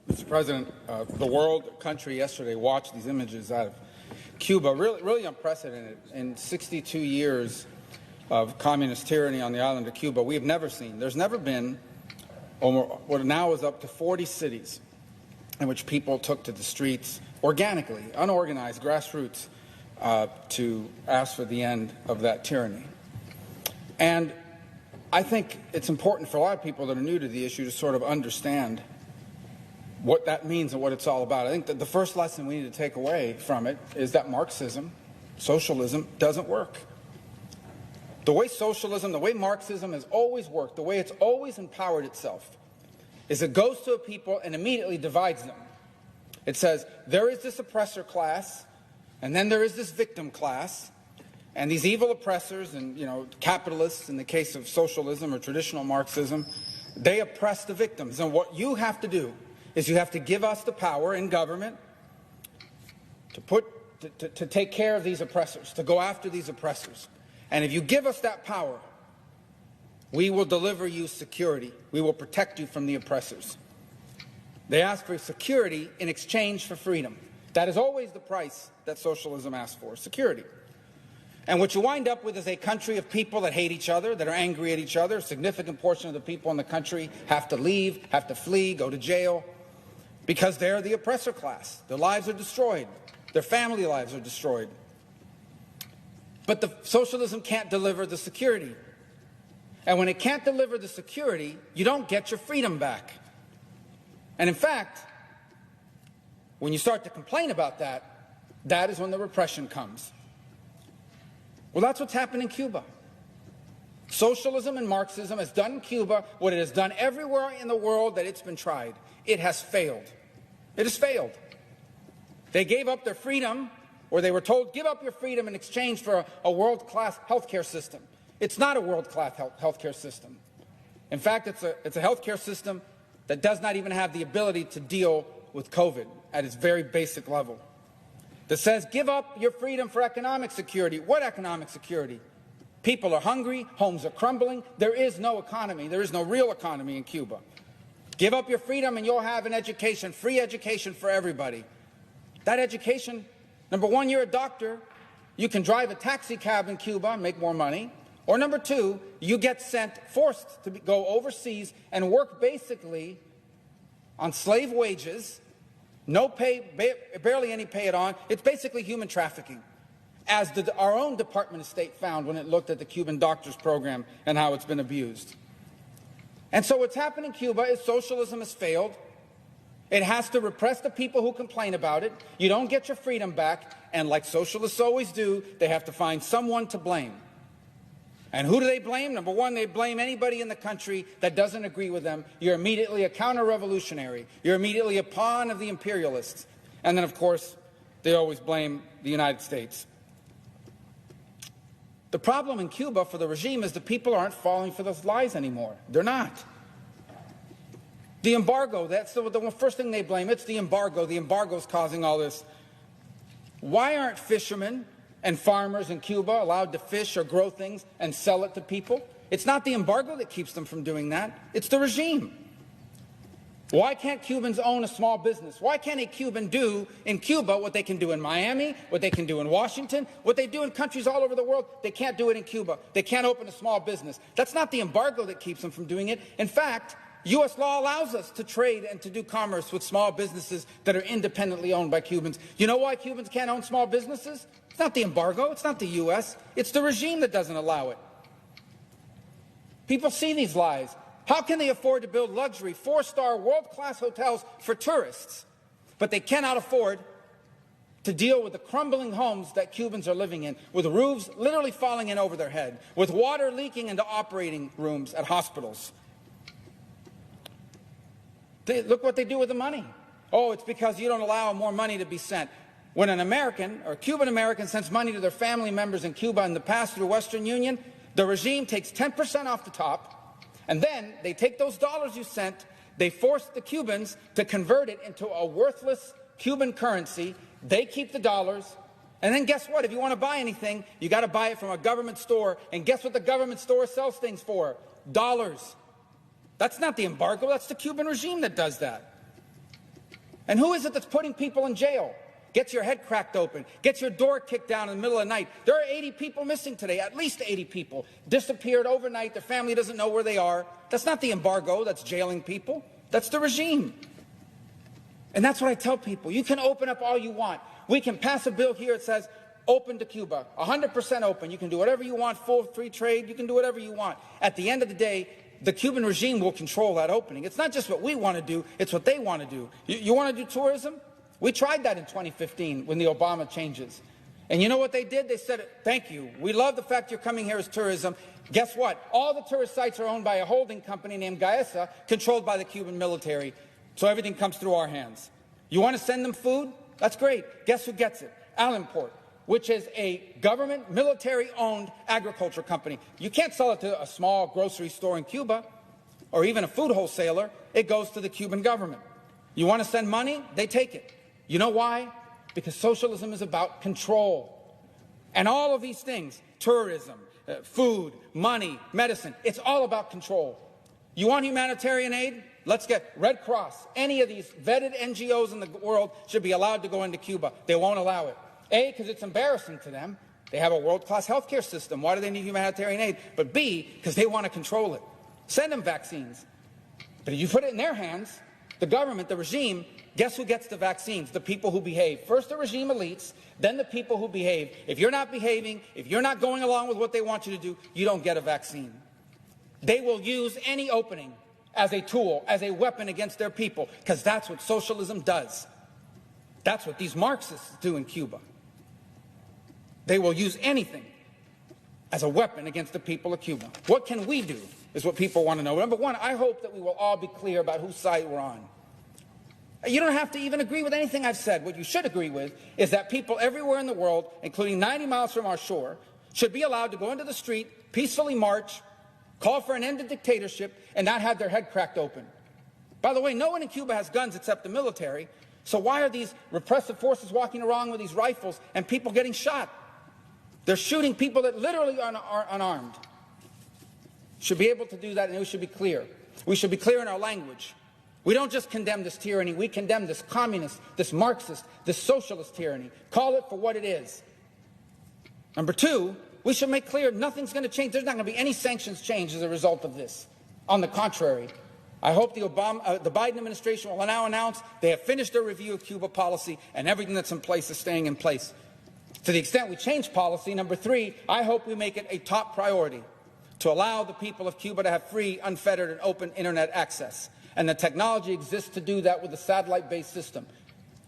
Mr. President, the world country yesterday watched these images out of Cuba, really unprecedented. In 62 years of communist tyranny on the island of Cuba, we have never seen, there's never been what now is up to 40 cities in which people took to the streets organically, unorganized, grassroots, to ask for the end of that tyranny. And I think it's important for a lot of people that are new to the issue to sort of understand what that means and what it's all about. I think that the first lesson we need to take away from it is that Marxism, socialism, doesn't work. The way socialism, the way Marxism has always worked, the way it's always empowered itself, is it goes to a people and immediately divides them. It says, there is this oppressor class, and then there is this victim class, and these evil oppressors and, capitalists, in the case of socialism or traditional Marxism, they oppress the victims. And what you have to do is you have to give us the power in government to take care of these oppressors, to go after these oppressors. And if you give us that power, we will deliver you security. We will protect you from the oppressors. They ask for security in exchange for freedom. That is always the price that socialism asks for, security. And what you wind up with is a country of people that hate each other, that are angry at each other. A significant portion of the people in the country have to leave, have to flee, go to jail, because they're the oppressor class. Their lives are destroyed. Their family lives are destroyed. But the socialism can't deliver the security. And when it can't deliver the security, you don't get your freedom back. And in fact, when you start to complain about that, that is when the repression comes. Well, that's what's happened in Cuba. Socialism and Marxism has done in Cuba what it has done everywhere in the world that it's been tried. It has failed. It has failed. They gave up their freedom, or they were told, give up your freedom in exchange for a world-class healthcare system. It's not a world-class healthcare system. In fact, it's a healthcare system that does not even have the ability to deal with COVID at its very basic level. That says, give up your freedom for economic security. What economic security? People are hungry, homes are crumbling. There is no economy. There is no real economy in Cuba. Give up your freedom and you'll have an education, free education for everybody. That education, number one, you're a doctor. You can drive a taxi cab in Cuba and make more money. Or number two, you get forced to go overseas and work basically on slave wages, no pay, barely any pay at all. It's basically human trafficking, as our own Department of State found when it looked at the Cuban doctors program and how it's been abused. And so what's happened in Cuba is socialism has failed. It has to repress the people who complain about it. You don't get your freedom back, and like socialists always do, they have to find someone to blame. And who do they blame? Number one, they blame anybody in the country that doesn't agree with them. You're immediately a counter-revolutionary. You're immediately a pawn of the imperialists. And then, of course, they always blame the United States. The problem in Cuba for the regime is the people aren't falling for those lies anymore. They're not. The embargo, that's the first thing they blame. It's the embargo. The embargo's causing all this. Why aren't fishermen and farmers in Cuba allowed to fish or grow things and sell it to people? It's not the embargo that keeps them from doing that. It's the regime. Why can't Cubans own a small business? Why can't a Cuban do in Cuba what they can do in Miami, what they can do in Washington, what they do in countries all over the world? They can't do it in Cuba. They can't open a small business. That's not the embargo that keeps them from doing it. In fact, U.S. law allows us to trade and to do commerce with small businesses that are independently owned by Cubans. You know why Cubans can't own small businesses? It's not the embargo. It's not the U.S. It's the regime that doesn't allow it. People see these lies. How can they afford to build luxury, four-star, world-class hotels for tourists, but they cannot afford to deal with the crumbling homes that Cubans are living in, with roofs literally falling in over their head, with water leaking into operating rooms at hospitals? Look what they do with the money. Oh, it's because you don't allow more money to be sent. When an American or Cuban American sends money to their family members in Cuba in the past through the Western Union, the regime takes 10% off the top, and then they take those dollars you sent, they force the Cubans to convert it into a worthless Cuban currency. They keep the dollars, and then guess what? If you want to buy anything, you got to buy it from a government store, and guess what the government store sells things for? Dollars. That's not the embargo, that's the Cuban regime that does that. And who is it that's putting people in jail? Gets your head cracked open, gets your door kicked down in the middle of the night. There are 80 people missing today, at least 80 people. Disappeared overnight, their family doesn't know where they are. That's not the embargo that's jailing people. That's the regime. And that's what I tell people. You can open up all you want. We can pass a bill here that says, open to Cuba, 100% open. You can do whatever you want, full free trade. You can do whatever you want. At the end of the day, the Cuban regime will control that opening. It's not just what we want to do, it's what they want to do. You want to do tourism? We tried that in 2015 when the Obama changes. And you know what they did? They said, thank you. We love the fact you're coming here as tourism. Guess what? All the tourist sites are owned by a holding company named Gaesa, controlled by the Cuban military. So everything comes through our hands. You want to send them food? That's great. Guess who gets it? Alimport, which is a government, military-owned agriculture company. You can't sell it to a small grocery store in Cuba or even a food wholesaler. It goes to the Cuban government. You want to send money? They take it. You know why? Because socialism is about control. And all of these things, tourism, food, money, medicine, it's all about control. You want humanitarian aid? Let's get Red Cross. Any of these vetted NGOs in the world should be allowed to go into Cuba. They won't allow it. A, because it's embarrassing to them. They have a world-class healthcare system. Why do they need humanitarian aid? But B, because they want to control it. Send them vaccines. But if you put it in their hands, the government, the regime, guess who gets the vaccines? The people who behave. First the regime elites, then the people who behave. If you're not behaving, if you're not going along with what they want you to do, you don't get a vaccine. They will use any opening as a tool, as a weapon against their people, because that's what socialism does. That's what these Marxists do in Cuba. They will use anything as a weapon against the people of Cuba. What can we do is what people want to know. Number one, I hope that we will all be clear about whose side we're on. You don't have to even agree with anything I've said. What you should agree with is that people everywhere in the world, including 90 miles from our shore, should be allowed to go into the street, peacefully march, call for an end to dictatorship, and not have their head cracked open. By the way, no one in Cuba has guns except the military, so why are these repressive forces walking around with these rifles and people getting shot? They're shooting people that literally are unarmed. Should be able to do that, and we should be clear. We should be clear in our language. We don't just condemn this tyranny, we condemn this communist, this Marxist, this socialist tyranny. Call it for what it is. Number two, we should make clear nothing's going to change. There's not going to be any sanctions change as a result of this. On the contrary, I hope the Biden administration will now announce they have finished their review of Cuba policy and everything that's in place is staying in place. To the extent we change policy, number three, I hope we make it a top priority to allow the people of Cuba to have free, unfettered, and open internet access. And the technology exists to do that with a satellite-based system.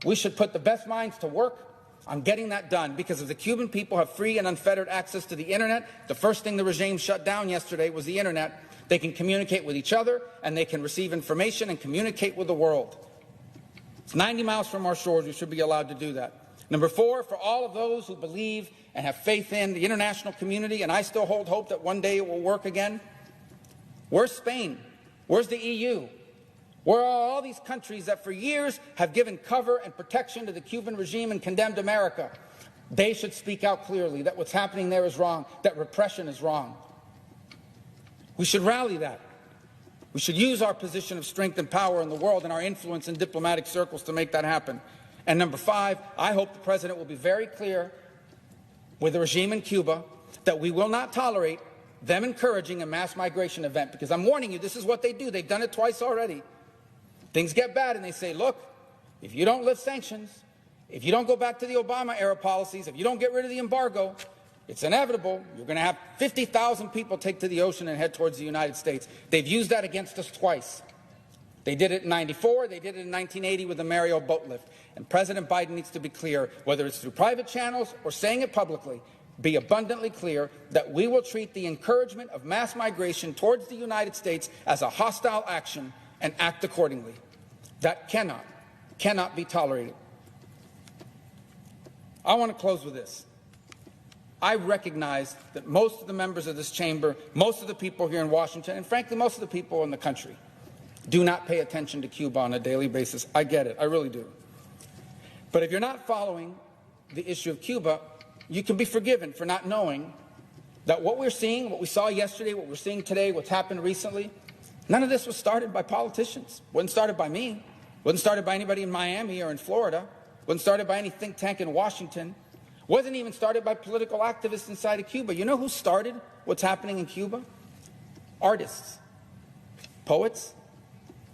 We should put the best minds to work on getting that done, because if the Cuban people have free and unfettered access to the internet, the first thing the regime shut down yesterday was the internet. They can communicate with each other, and they can receive information and communicate with the world. It's 90 miles from our shores. We should be allowed to do that. Number four, for all of those who believe and have faith in the international community, and I still hold hope that one day it will work again, where's Spain? Where's the EU? Where are all these countries that for years have given cover and protection to the Cuban regime and condemned America? They should speak out clearly that what's happening there is wrong, that repression is wrong. We should rally that. We should use our position of strength and power in the world and our influence in diplomatic circles to make that happen. And number five, I hope the President will be very clear with the regime in Cuba that we will not tolerate them encouraging a mass migration event, because I'm warning you, this is what they do. They've done it twice already. Things get bad and they say, look, if you don't lift sanctions, if you don't go back to the Obama-era policies, if you don't get rid of the embargo, it's inevitable. You're going to have 50,000 people take to the ocean and head towards the United States. They've used that against us twice. They did it in '94, they did it in 1980 with the Mario boat lift. And President Biden needs to be clear, whether it's through private channels or saying it publicly, be abundantly clear that we will treat the encouragement of mass migration towards the United States as a hostile action and act accordingly. That cannot be tolerated. I want to close with this. I recognize that most of the members of this chamber, most of the people here in Washington, and frankly most of the people in the country, do not pay attention to Cuba on a daily basis. I get it. I really do. But if you're not following the issue of Cuba, you can be forgiven for not knowing that what we're seeing, what we saw yesterday, what we're seeing today, what's happened recently, none of this was started by politicians. It wasn't started by me. Wasn't started by anybody in Miami or in Florida. Wasn't started by any think tank in Washington. Wasn't even started by political activists inside of Cuba. You know who started what's happening in Cuba? Artists, poets,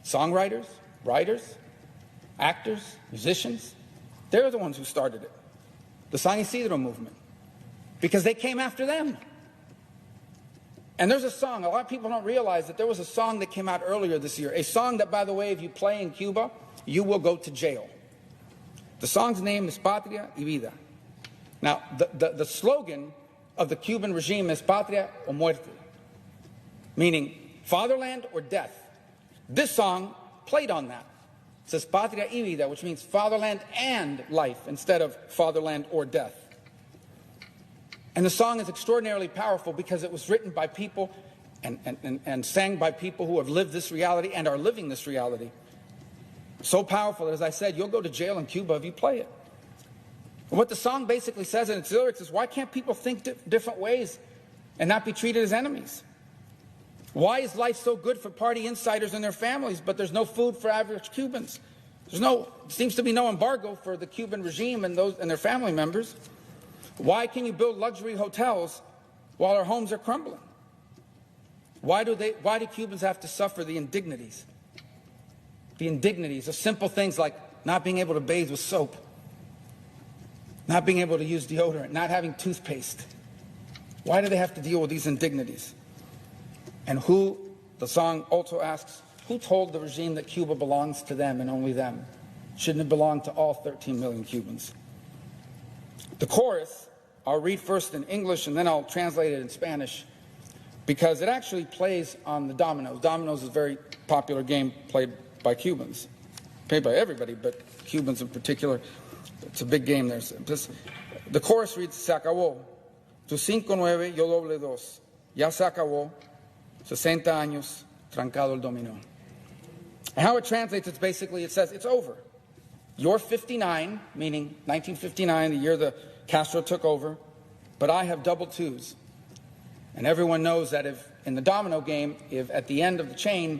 songwriters, writers, actors, musicians. They're the ones who started it. The San Isidro movement. Because they came after them. And there's a song, a lot of people don't realize that there was a song that came out earlier this year. A song that, by the way, if you play in Cuba, you will go to jail. The song's name is Patria y Vida. Now, the slogan of the Cuban regime is Patria o Muerte, meaning fatherland or death. This song played on that. It says Patria y Vida, which means fatherland and life, instead of fatherland or death. And the song is extraordinarily powerful because it was written by people and sang by people who have lived this reality and are living this reality. So powerful that, as I said, you'll go to jail in Cuba if you play it. And what the song basically says in its lyrics is, why can't people think different ways and not be treated as enemies? Why is life so good for party insiders and their families, but there's no food for average Cubans? Seems to be no embargo for the Cuban regime and their family members. Why can you build luxury hotels while our homes are crumbling? Why do Cubans have to suffer the indignities? The indignities of simple things like not being able to bathe with soap, not being able to use deodorant, not having toothpaste. Why do they have to deal with these indignities? And the song also asks, who told the regime that Cuba belongs to them and only them? Shouldn't it belong to all 13 million Cubans? The chorus, I'll read first in English and then I'll translate it in Spanish, because it actually plays on the dominoes. Dominoes is a very popular game played by Cubans, played by everybody, but Cubans in particular. It's a big game there. The chorus reads, se acabó, tu 5-9, yo doble 2. Ya se acabó, 60 años, trancado el dominó. And how it translates, it says, it's over. You're 59, meaning 1959, the year the Castro took over, but I have double 2s. And everyone knows that if in the domino game, if at the end of the chain,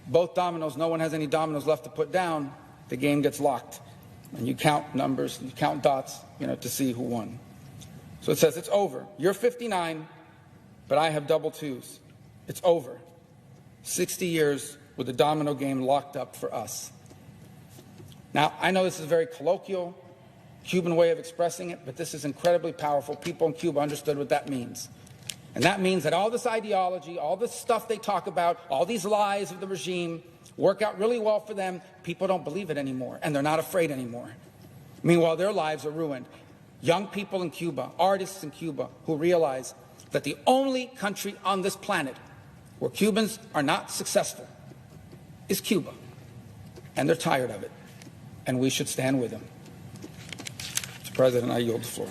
both dominoes, no one has any dominoes left to put down, the game gets locked. And you count numbers, you count dots, to see who won. So it says, it's over. You're 59, but I have double 2s. It's over. 60 years with the domino game locked up for us. Now, I know this is a very colloquial Cuban way of expressing it, but this is incredibly powerful. People in Cuba understood what that means. And that means that all this ideology, all this stuff they talk about, all these lies of the regime work out really well for them. People don't believe it anymore, and they're not afraid anymore. Meanwhile, their lives are ruined. Young people in Cuba, artists in Cuba, who realize that the only country on this planet where Cubans are not successful is Cuba. And they're tired of it. And we should stand with them. Mr. President, I yield the floor.